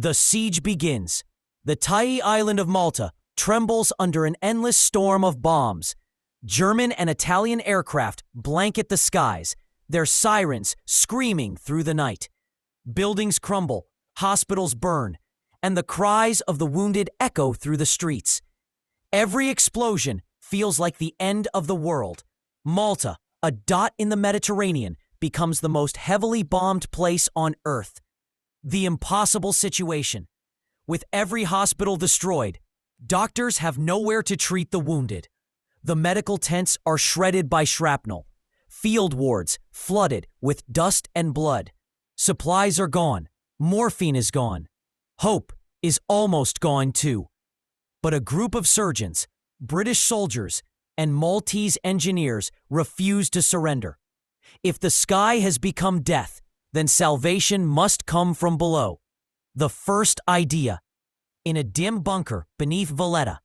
The siege begins. The tiny island of Malta trembles under an endless storm of bombs. German and Italian aircraft blanket the skies, their sirens screaming through the night. Buildings crumble, hospitals burn, and the cries of the wounded echo through the streets. Every explosion feels like the end of the world. Malta, a dot in the Mediterranean, becomes the most heavily bombed place on Earth. The impossible situation. With every hospital destroyed, doctors have nowhere to treat the wounded. The medical tents are shredded by shrapnel. Field wards flooded with dust and blood. Supplies are gone. Morphine is gone. Hope is almost gone too. But a group of surgeons, British soldiers, and Maltese engineers refuse to surrender. If the sky has become death, then salvation must come from below. The first idea. In a dim bunker beneath Valletta,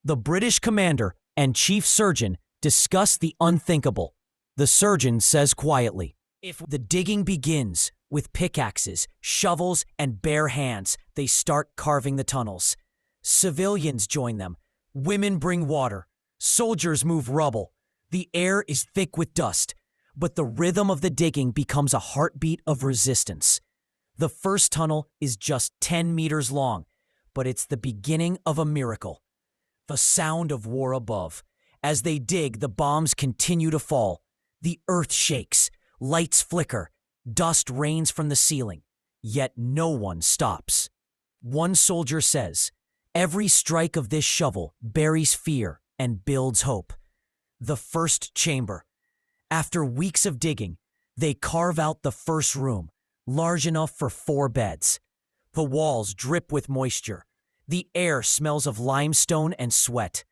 the British commander and chief surgeon discuss the unthinkable. The surgeon says quietly, "If the digging begins with pickaxes, shovels, and bare hands, they start carving the tunnels. Civilians join them. Women bring water. Soldiers move rubble. The air is thick with dust, but the rhythm of the digging becomes a heartbeat of resistance. The first tunnel is just 10 meters long, but it's the beginning of a miracle. The sound of war above. As they dig, the bombs continue to fall. The earth shakes, lights flicker, dust rains from the ceiling, yet no one stops. One soldier says, "Every strike of this shovel buries fear and builds hope." The first chamber. After weeks of digging, they carve out the first room, large enough for 4 beds. The walls drip with moisture. The air smells of limestone and sweat.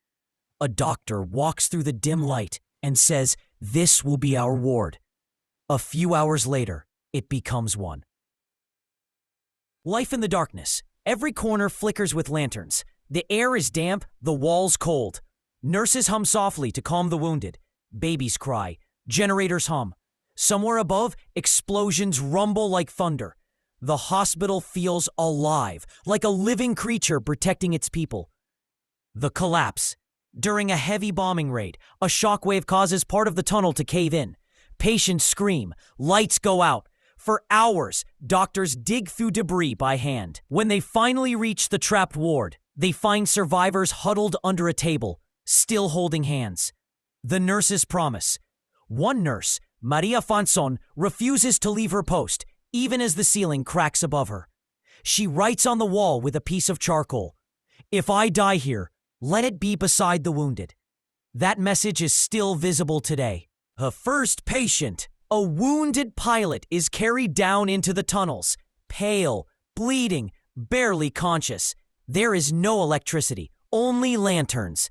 A doctor walks through the dim light and says, "This will be our ward." A few hours later, it becomes one. Life in the darkness. Every corner flickers with lanterns. The air is damp, the walls cold. Nurses hum softly to calm the wounded. Babies cry. Generators hum. Somewhere above, explosions rumble like thunder. The hospital feels alive, like a living creature protecting its people. The collapse. During a heavy bombing raid, a shockwave causes part of the tunnel to cave in. Patients scream. Lights go out. For hours, doctors dig through debris by hand. When they finally reach the trapped ward, they find survivors huddled under a table, still holding hands. The nurses promise. One nurse, Maria Fanson, refuses to leave her post, even as the ceiling cracks above her. She writes on the wall with a piece of charcoal, "If I die here, let it be beside the wounded." That message is still visible today. Her first patient, a wounded pilot, is carried down into the tunnels, pale, bleeding, barely conscious. There is no electricity, only lanterns.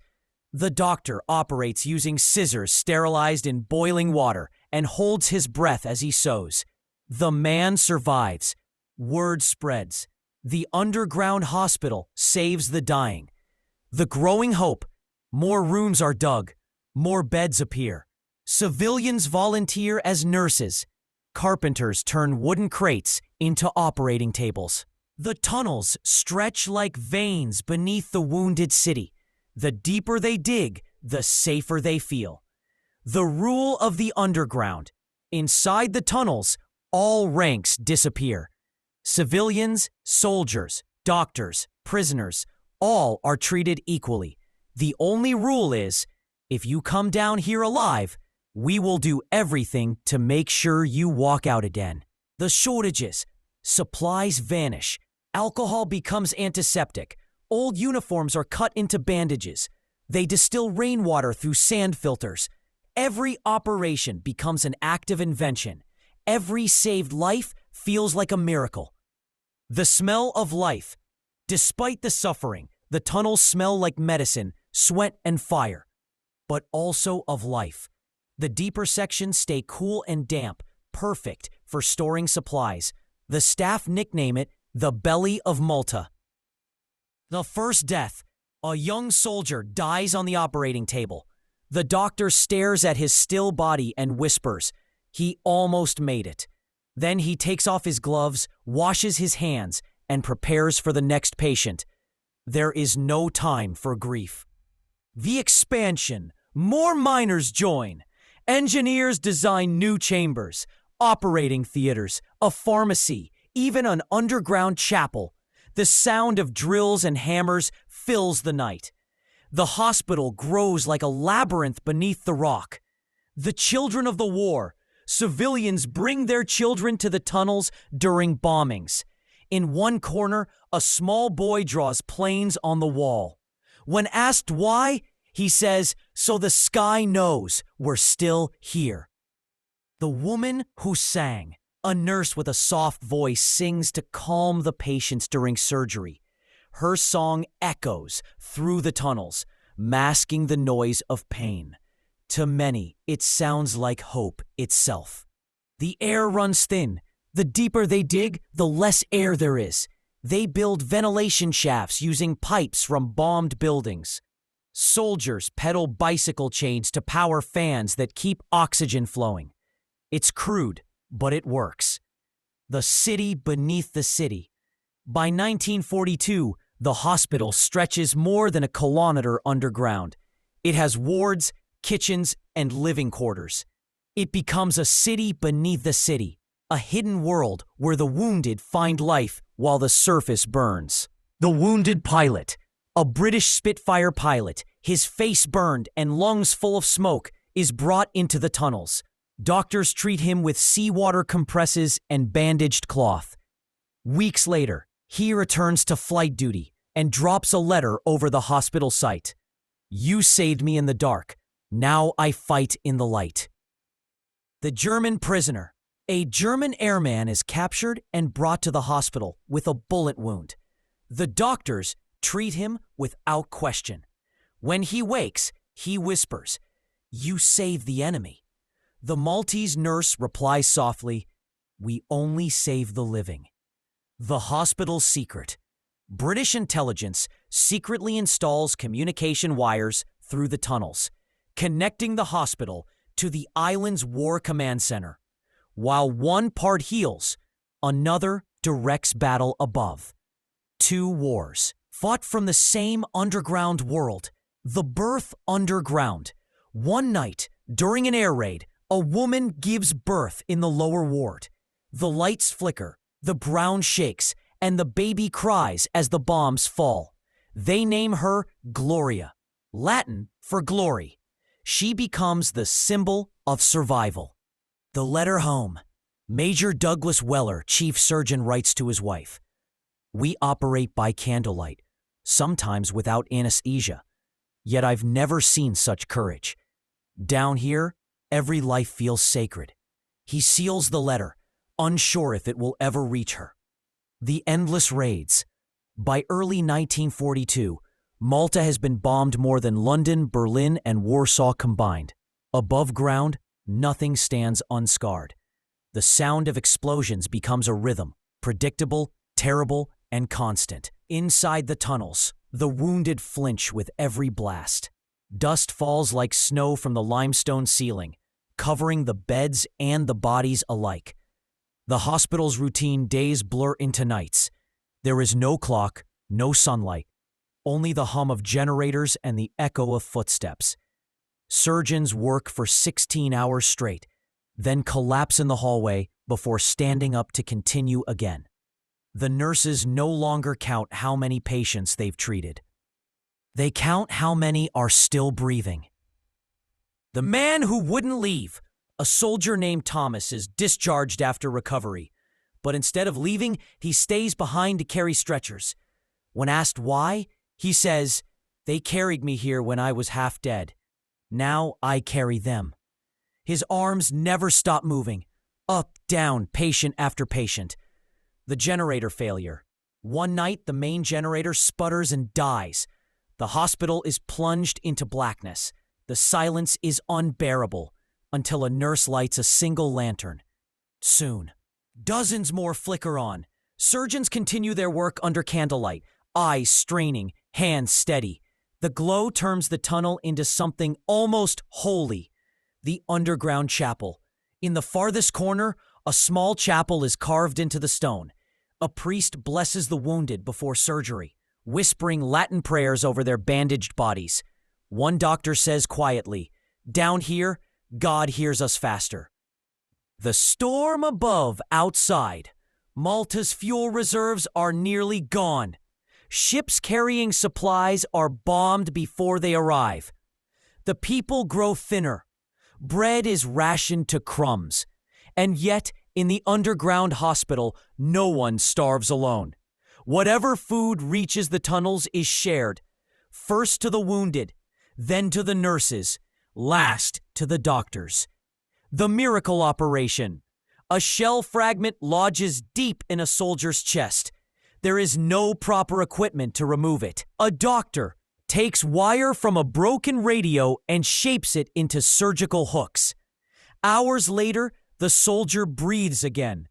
The doctor operates using scissors sterilized in boiling water and holds his breath as he sews. The man survives. Word spreads. The underground hospital saves the dying. The growing hope. More rooms are dug. More beds appear. Civilians volunteer as nurses. Carpenters turn wooden crates into operating tables. The tunnels stretch like veins beneath the wounded city. The deeper they dig, the safer they feel. The rule of the underground. Inside the tunnels, all ranks disappear. Civilians, soldiers, doctors, prisoners, all are treated equally. The only rule is, if you come down here alive, we will do everything to make sure you walk out again. The shortages. Supplies vanish. Alcohol becomes antiseptic. Old uniforms are cut into bandages. They distill rainwater through sand filters. Every operation becomes an act of invention. Every saved life feels like a miracle. The smell of life. Despite the suffering, the tunnels smell like medicine, sweat, and fire, but also of life. The deeper sections stay cool and damp, perfect for storing supplies. The staff nickname it the Belly of Malta. The first death. A young soldier dies on the operating table. The doctor stares at his still body and whispers, "He almost made it." Then he takes off his gloves, washes his hands, and prepares for the next patient. There is no time for grief. The expansion. More miners join. Engineers design new chambers, operating theaters, a pharmacy, even an underground chapel. The sound of drills and hammers fills the night. The hospital grows like a labyrinth beneath the rock. The children of the war. Civilians bring their children to the tunnels during bombings. In one corner, a small boy draws planes on the wall. When asked why, he says, "So the sky knows we're still here." The woman who sang. A nurse with a soft voice sings to calm the patients during surgery. Her song echoes through the tunnels, masking the noise of pain. To many, it sounds like hope itself. The air runs thin. The deeper they dig, the less air there is. They build ventilation shafts using pipes from bombed buildings. Soldiers pedal bicycle chains to power fans that keep oxygen flowing. It's crude, but it works. The city beneath the city. By 1942, the hospital stretches more than a kilometer underground. It has wards, kitchens, and living quarters. It becomes a city beneath the city, a hidden world where the wounded find life while the surface burns. The wounded pilot. A British Spitfire pilot, his face burned and lungs full of smoke, is brought into the tunnels. Doctors treat him with seawater compresses and bandaged cloth. Weeks later, he returns to flight duty and drops a letter over the hospital site. "You saved me in the dark. Now I fight in the light." The German prisoner. A German airman is captured and brought to the hospital with a bullet wound. The doctors treat him without question. When he wakes, he whispers, "You saved the enemy." The Maltese nurse replies softly, "We only save the living." The hospital's secret. British intelligence secretly installs communication wires through the tunnels, connecting the hospital to the island's war command center. While one part heals, another directs battle above. Two wars, fought from the same underground world. The birth underground. One night, during an air raid, a woman gives birth in the lower ward. The lights flicker, the ground shakes, and the baby cries as the bombs fall. They name her Gloria, Latin for glory. She becomes the symbol of survival. The letter home. Major Douglas Weller, chief surgeon, writes to his wife, "We operate by candlelight, sometimes without anesthesia. Yet I've never seen such courage. Down here, every life feels sacred." He seals the letter, unsure if it will ever reach her. The endless raids. By early 1942, Malta has been bombed more than London, Berlin, and Warsaw combined. Above ground, nothing stands unscarred. The sound of explosions becomes a rhythm, predictable, terrible, and constant. Inside the tunnels, the wounded flinch with every blast. Dust falls like snow from the limestone ceiling, covering the beds and the bodies alike. The hospital's routine days blur into nights. There is no clock, no sunlight, only the hum of generators and the echo of footsteps. Surgeons work for 16 hours straight, then collapse in the hallway before standing up to continue again. The nurses no longer count how many patients they've treated. They count how many are still breathing. The man who wouldn't leave. A soldier named Thomas is discharged after recovery, but instead of leaving, he stays behind to carry stretchers. When asked why, he says, "They carried me here when I was half dead. Now I carry them." His arms never stop moving, up, down, patient after patient. The generator failure. One night, the main generator sputters and dies. The hospital is plunged into blackness. The silence is unbearable until a nurse lights a single lantern. Soon, dozens more flicker on. Surgeons continue their work under candlelight, eyes straining, hands steady. The glow turns the tunnel into something almost holy. The underground chapel. In the farthest corner, a small chapel is carved into the stone. A priest blesses the wounded before surgery, whispering Latin prayers over their bandaged bodies. One doctor says quietly, "Down here, God hears us faster." The storm above outside. Malta's fuel reserves are nearly gone. Ships carrying supplies are bombed before they arrive. The people grow thinner. Bread is rationed to crumbs. And yet, in the underground hospital, no one starves alone. Whatever food reaches the tunnels is shared, first to the wounded, then to the nurses, last to the doctors. The miracle operation. A shell fragment lodges deep in a soldier's chest. There is no proper equipment to remove it. A doctor takes wire from a broken radio and shapes it into surgical hooks. Hours later, the soldier breathes again.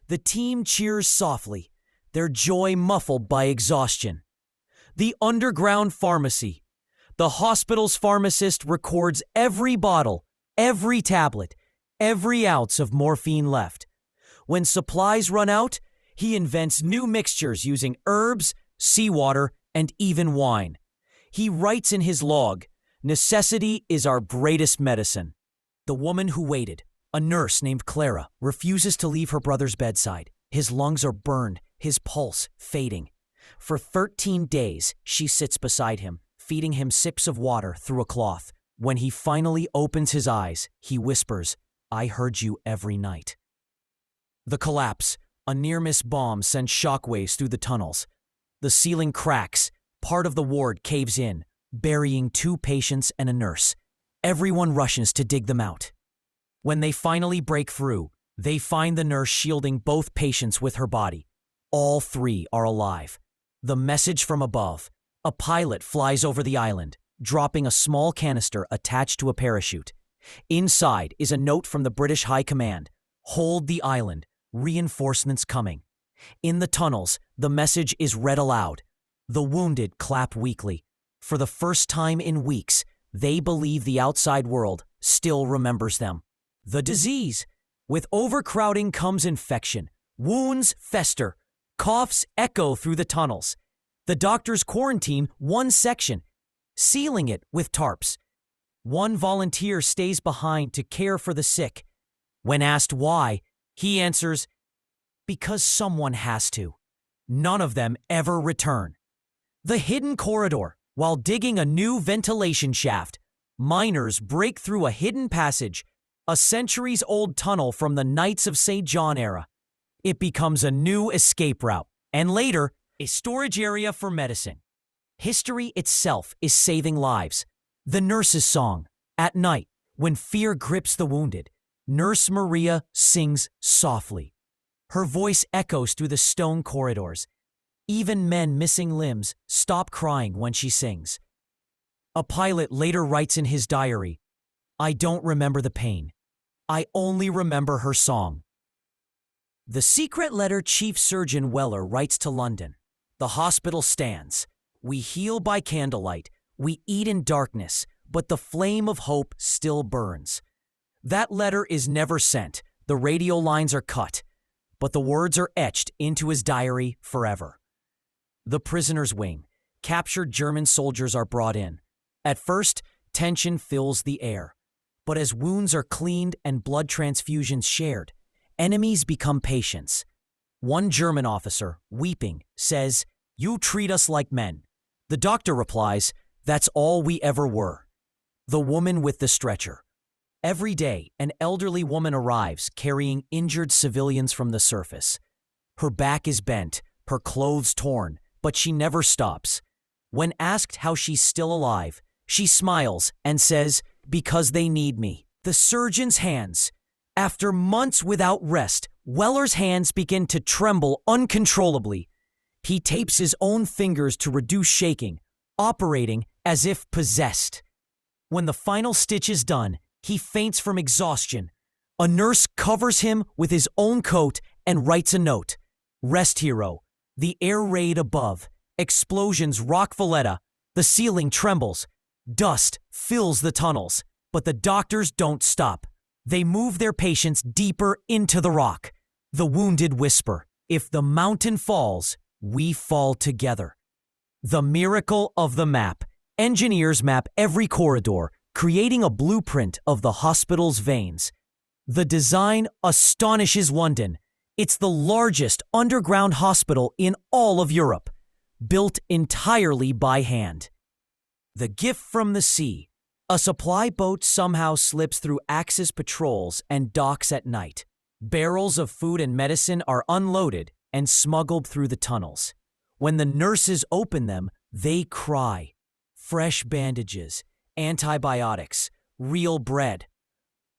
The team cheers softly, their joy muffled by exhaustion. The underground pharmacy. The hospital's pharmacist records every bottle, every tablet, every ounce of morphine left. When supplies run out, he invents new mixtures using herbs, seawater, and even wine. He writes in his log, "Necessity is our greatest medicine." The woman who waited, a nurse named Clara, refuses to leave her brother's bedside. His lungs are burned, his pulse fading. For 13 days, she sits beside him, feeding him sips of water through a cloth. When he finally opens his eyes, he whispers, "I heard you every night." The collapse. A near-miss bomb sends shockwaves through the tunnels. The ceiling cracks. Part of the ward caves in, burying 2 patients and a nurse. Everyone rushes to dig them out. When they finally break through, they find the nurse shielding both patients with her body. All 3 are alive. The message from above. A pilot flies over the island, dropping a small canister attached to a parachute. Inside is a note from the British High Command. "Hold the island. Reinforcements coming." In the tunnels, the message is read aloud. The wounded clap weakly. For the first time in weeks, they believe the outside world still remembers them. The disease. With overcrowding comes infection. Wounds fester. Coughs echo through the tunnels. The doctors quarantine one section, sealing it with tarps. One volunteer stays behind to care for the sick. When asked why, he answers, "Because someone has to." None of them ever return. The hidden corridor. While digging a new ventilation shaft, miners break through a hidden passage, a centuries-old tunnel from the Knights of St. John era. It becomes a new escape route, and later, a storage area for medicine. History itself is saving lives. The nurse's song. At night, when fear grips the wounded, Nurse Maria sings softly. Her voice echoes through the stone corridors. Even men missing limbs stop crying when she sings. A pilot later writes in his diary, "I don't remember the pain. I only remember her song." The secret letter Chief Surgeon Weller writes to London. The hospital stands. We heal by candlelight. We eat in darkness, but the flame of hope still burns. That letter is never sent. The radio lines are cut, but the words are etched into his diary forever. The prisoner's wing. Captured German soldiers are brought in. At first, tension fills the air. But as wounds are cleaned and blood transfusions shared, enemies become patients. One German officer, weeping, says, "You treat us like men." The doctor replies, "That's all we ever were." The woman with the stretcher. Every day, an elderly woman arrives carrying injured civilians from the surface. Her back is bent, her clothes torn, but she never stops. When asked how she's still alive, she smiles and says, "Because they need me." The surgeon's hands. After months without rest, Weller's hands begin to tremble uncontrollably. He tapes his own fingers to reduce shaking, operating as if possessed. When the final stitch is done, he faints from exhaustion. A nurse covers him with his own coat and writes a note. "Rest, hero. The air raid above. Explosions rock Valletta. The ceiling trembles. Dust fills the tunnels. But the doctors don't stop. They move their patients deeper into the rock. The wounded whisper, If the mountain falls, we fall together. The miracle of the map. Engineers map every corridor, creating a blueprint of the hospital's veins. The design astonishes London. It's the largest underground hospital in all of Europe, built entirely by hand. The gift from the sea. A supply boat somehow slips through Axis patrols and docks at night. Barrels of food and medicine are unloaded and smuggled through the tunnels. When the nurses open them, they cry. Fresh bandages, antibiotics, real bread.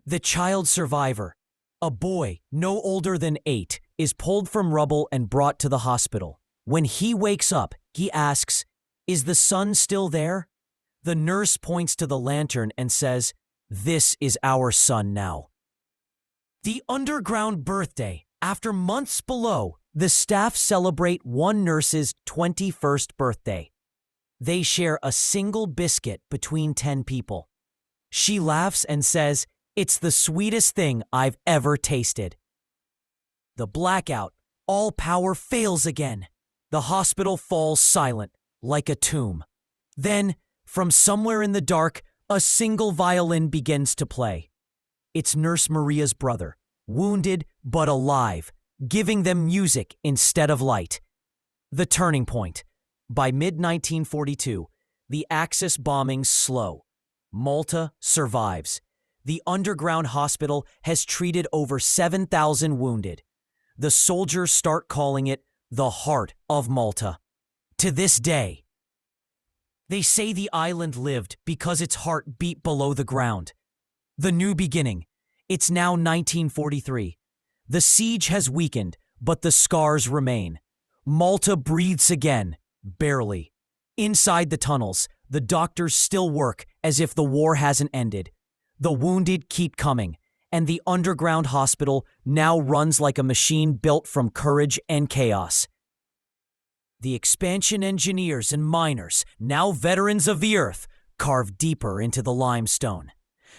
The child survivor, a boy no older than 8, is pulled from rubble and brought to the hospital. When he wakes up, he asks, "Is the sun still there?" The nurse points to the lantern and says, "This is our son now." The underground birthday. After months below, the staff celebrate one nurse's 21st birthday. They share a single biscuit between 10 people. She laughs and says, "It's the sweetest thing I've ever tasted." The blackout. All power fails again. The hospital falls silent, like a tomb. Then, from somewhere in the dark, a single violin begins to play. It's Nurse Maria's brother, wounded but alive, giving them music instead of light. The turning point. By mid-1942, the Axis bombings slow. Malta survives. The underground hospital has treated over 7,000 wounded. The soldiers start calling it the heart of Malta. To this day, they say the island lived because its heart beat below the ground. The new beginning. It's now 1943. The siege has weakened, but the scars remain. Malta breathes again, barely. Inside the tunnels, the doctors still work as if the war hasn't ended. The wounded keep coming, and the underground hospital now runs like a machine built from courage and chaos. The expansion engineers and miners, now veterans of the earth, carve deeper into the limestone.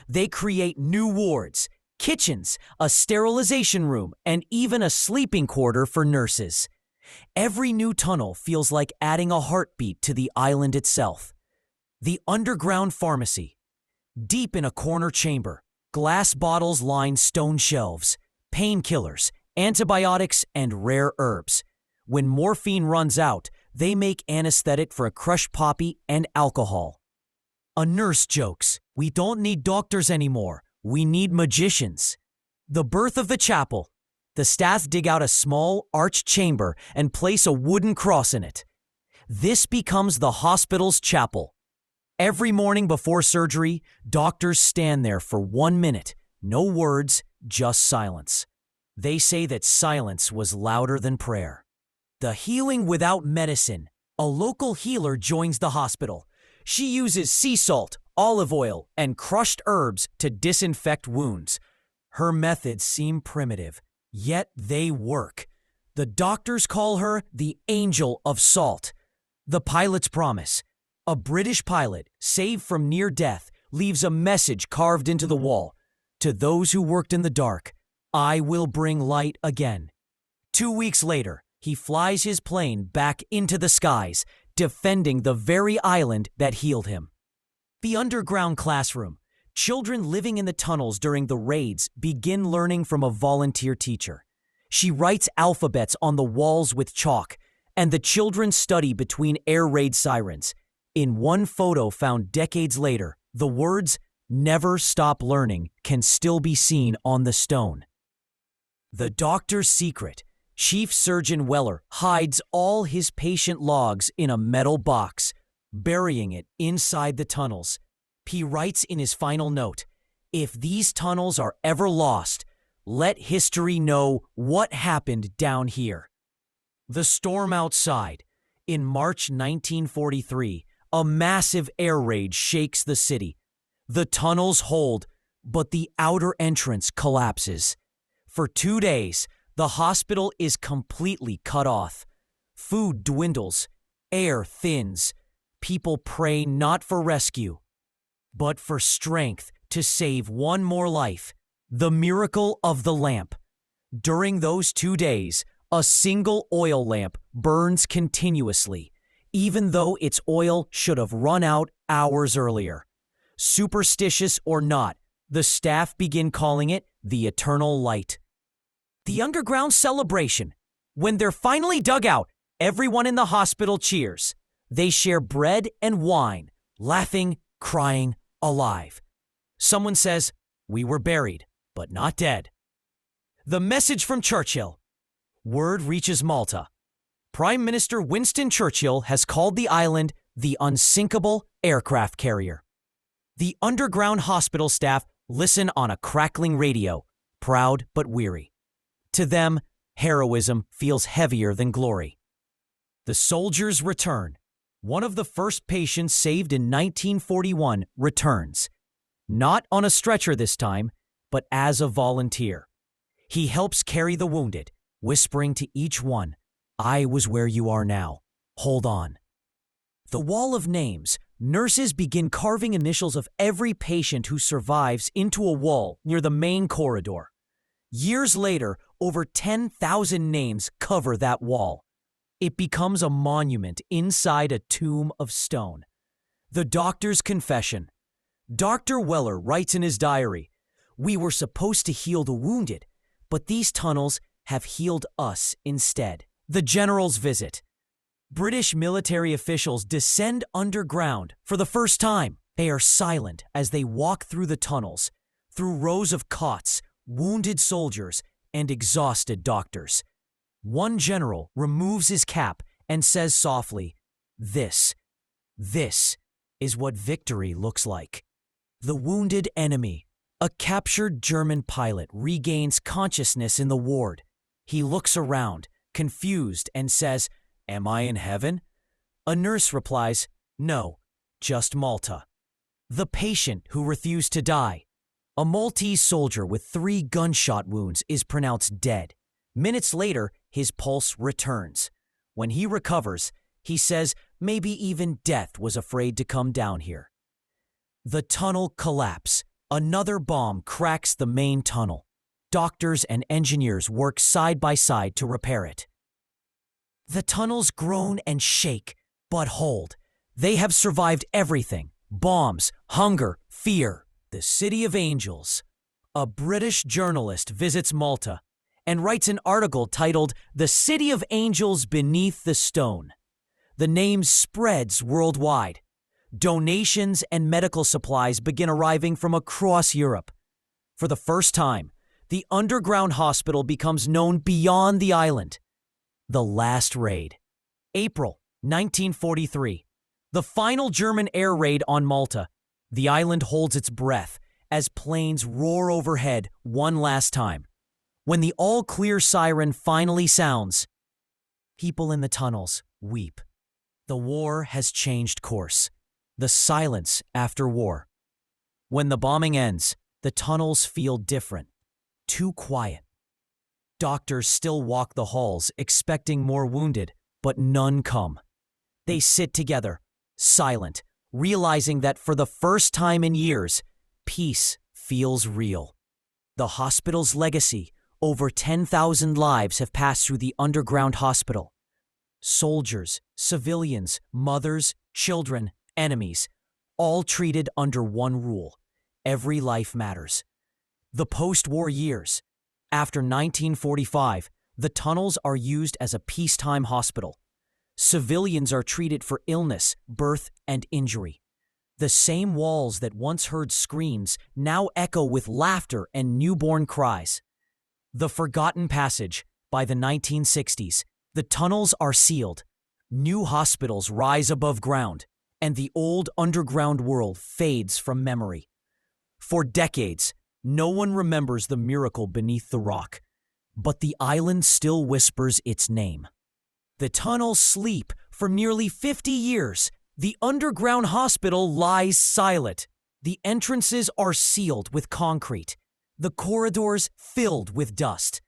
They create new wards, kitchens, a sterilization room, and even a sleeping quarter for nurses. Every new tunnel feels like adding a heartbeat to the island itself. The underground pharmacy. Deep in a corner chamber, glass bottles line stone shelves, painkillers, antibiotics, and rare herbs. When morphine runs out, they make anesthetic for a crushed poppy and alcohol. A nurse jokes, "We don't need doctors anymore. We need magicians." The birth of the chapel. The staff dig out a small, arched chamber and place a wooden cross in it. This becomes the hospital's chapel. Every morning before surgery, doctors stand there for 1 minute. No words, just silence. They say that silence was louder than prayer. The healing without medicine. A local healer joins the hospital. She uses sea salt, olive oil, and crushed herbs to disinfect wounds. Her methods seem primitive, yet they work. The doctors call her the Angel of Salt. The pilot's promise. A British pilot, saved from near death, leaves a message carved into the wall. To those who worked in the dark, I will bring light again. 2 weeks later, he flies his plane back into the skies, defending the very island that healed him. The underground classroom. Children living in the tunnels during the raids begin learning from a volunteer teacher. She writes alphabets on the walls with chalk, and the children study between air raid sirens. In one photo found decades later, the words, "Never stop learning," can still be seen on the stone. The doctor's secret. Chief Surgeon Weller hides all his patient logs in a metal box, burying it inside the tunnels. He writes in his final note, "If these tunnels are ever lost, let history know what happened down here." The storm outside. In March 1943, a massive air raid shakes the city. The tunnels hold, but the outer entrance collapses. For 2 days, the hospital is completely cut off. Food dwindles, air thins. People pray not for rescue, but for strength to save one more life. The miracle of the lamp. During those 2 days, A single oil lamp burns continuously, even though its oil should have run out hours earlier. Superstitious or not, the staff begin calling it the eternal light. The underground celebration. When they're finally dug out, everyone in the hospital cheers. They share bread and wine, laughing, crying, alive. Someone says, "We were buried, but not dead." The message from Churchill. Word reaches Malta. Prime Minister Winston Churchill has called the island the unsinkable aircraft carrier. The underground hospital staff listen on a crackling radio, proud but weary. To them, heroism feels heavier than glory. The soldiers return. One of the first patients saved in 1941 returns. Not on a stretcher this time, but as a volunteer. He helps carry the wounded, whispering to each one, "I was where you are now. Hold on." The wall of names. Nurses begin carving initials of every patient who survives into a wall near the main corridor. Years later, over 10,000 names cover that wall. It becomes a monument inside a tomb of stone. The doctor's confession. Dr. Weller writes in his diary, "We were supposed to heal the wounded, but these tunnels have healed us instead." The general's visit. British military officials descend underground for the first time. They are silent as they walk through the tunnels, through rows of cots, wounded soldiers, and exhausted doctors. One general removes his cap and says softly, This is what victory looks like." The wounded enemy. A captured German pilot regains consciousness in the ward. He looks around, confused, and says, "Am I in heaven?" A nurse replies, "No, just Malta." The patient who refused to die. A Maltese soldier with 3 gunshot wounds is pronounced dead. Minutes later, his pulse returns. When he recovers, he says maybe even death was afraid to come down here. The tunnel collapse. Another bomb cracks the main tunnel. Doctors and engineers work side by side to repair it. The tunnels groan and shake, but hold. They have survived everything. Bombs, hunger, fear. The City of Angels. A British journalist visits Malta and writes an article titled "The City of Angels Beneath the Stone." The name spreads worldwide. Donations and medical supplies begin arriving from across Europe. For the first time, the underground hospital becomes known beyond the island. The last raid. April 1943. The final German air raid on Malta. The island holds its breath as planes roar overhead one last time. When the all-clear siren finally sounds, people in the tunnels weep. The war has changed course. The silence after war. When the bombing ends, the tunnels feel different. Too quiet. Doctors still walk the halls expecting more wounded, but none come. They sit together, silent, realizing that for the first time in years, peace feels real. The hospital's legacy. Over 10,000 lives have passed through the underground hospital. Soldiers, civilians, mothers, children, enemies, all treated under one rule. Every life matters. The post-war years. After 1945, the tunnels are used as a peacetime hospital. Civilians are treated for illness, birth, and injury. The same walls that once heard screams now echo with laughter and newborn cries. The Forgotten Passage. By the 1960s, the tunnels are sealed. New hospitals rise above ground, and the old underground world fades from memory. For decades, no one remembers the miracle beneath the rock, but the island still whispers its name. The tunnels sleep for nearly 50 years. The underground hospital lies silent. The entrances are sealed with concrete. The corridors filled with dust.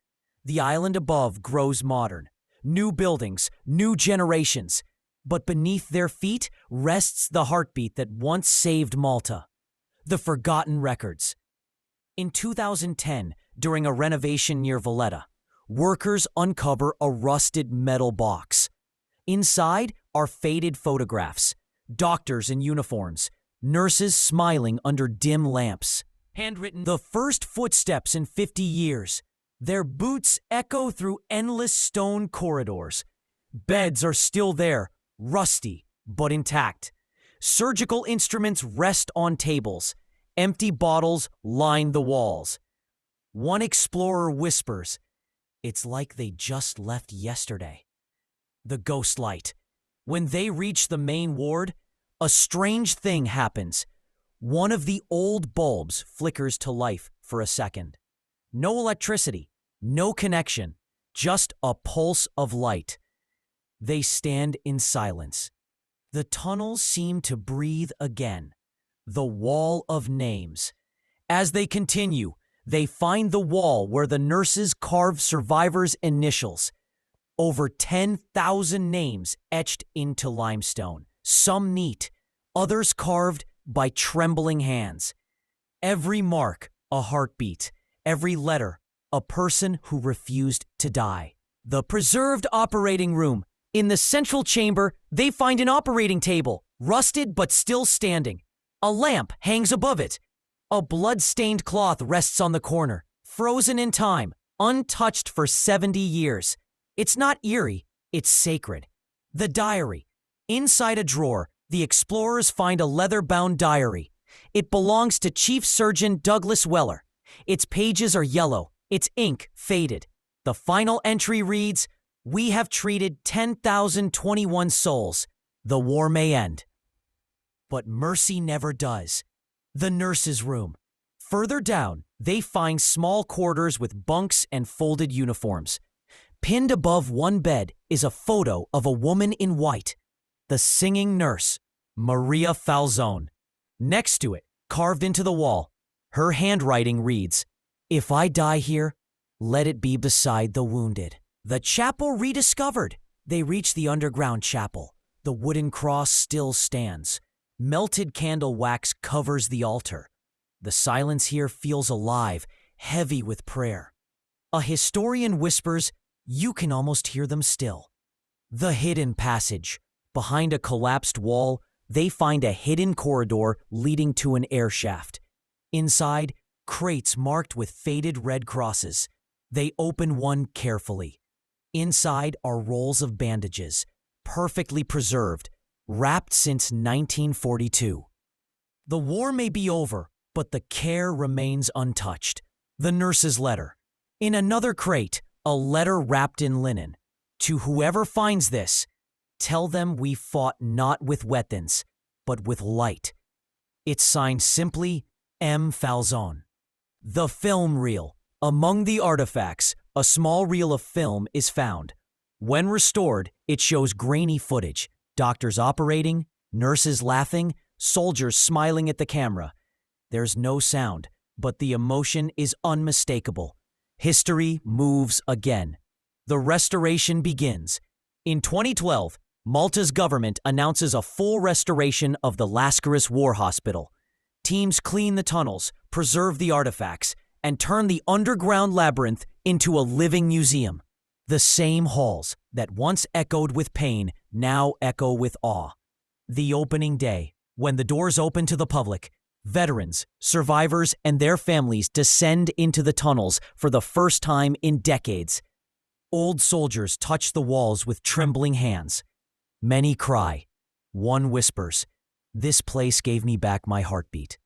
The island above grows modern. New buildings, new generations. But beneath their feet rests the heartbeat that once saved Malta. The Forgotten Records. In 2010, during a renovation near Valletta, workers uncover a rusted metal box. Inside are faded photographs, doctors in uniforms, nurses smiling under dim lamps. Handwritten, the first footsteps in 50 years. Their boots echo through endless stone corridors. Beds are still there, rusty but intact. Surgical instruments rest on tables. Empty bottles line the walls. One explorer whispers, "It's like they just left yesterday." The ghost light. When they reach the main ward, a strange thing happens. One of the old bulbs flickers to life for a second. No electricity, no connection, just a pulse of light. They stand in silence. The tunnels seem to breathe again. The wall of names. As they continue, they find the wall where the nurses carved survivors' initials. Over 10,000 names etched into limestone, some neat, others carved by trembling hands. Every mark, a heartbeat. Every letter, a person who refused to die. The preserved operating room. In the central chamber, they find an operating table, rusted but still standing. A lamp hangs above it. A blood-stained cloth rests on the corner, frozen in time, untouched for 70 years. It's not eerie, it's sacred. The diary. Inside a drawer, the explorers find a leather-bound diary. It belongs to Chief Surgeon Douglas Weller. Its pages are yellow, its ink faded. The final entry reads, "We have treated 10,021 souls. The war may end." But mercy never does. The nurse's room. Further down, they find small quarters with bunks and folded uniforms. Pinned above one bed is a photo of a woman in white, the singing nurse, Maria Falzone. Next to it, carved into the wall, her handwriting reads, "If I die here, let it be beside the wounded." The chapel rediscovered. They reach the underground chapel. The wooden cross still stands. Melted candle wax covers the altar. The silence here feels alive, heavy with prayer. A historian whispers, you can almost hear them still. The hidden passage. Behind a collapsed wall, they find a hidden corridor leading to an air shaft. Inside, crates marked with faded red crosses. They open one carefully. Inside are rolls of bandages, perfectly preserved, wrapped since 1942. The war may be over, but the care remains untouched. The nurse's letter. In another crate, a letter wrapped in linen. To whoever finds this, tell them we fought not with weapons, but with light. It's signed simply, M. Falzone. The film reel. Among the artifacts, a small reel of film is found. When restored, it shows grainy footage. Doctors operating, nurses laughing, soldiers smiling at the camera. There's no sound, but the emotion is unmistakable. History moves again. The restoration begins. In 2012, Malta's government announces a full restoration of the Lascaris War Hospital. Teams clean the tunnels, preserve the artifacts, and turn the underground labyrinth into a living museum. The same halls that once echoed with pain now echo with awe. The opening day, when the doors open to the public, veterans, survivors, and their families descend into the tunnels for the first time in decades. Old soldiers touch the walls with trembling hands. Many cry. One whispers, "This place gave me back my heartbeat."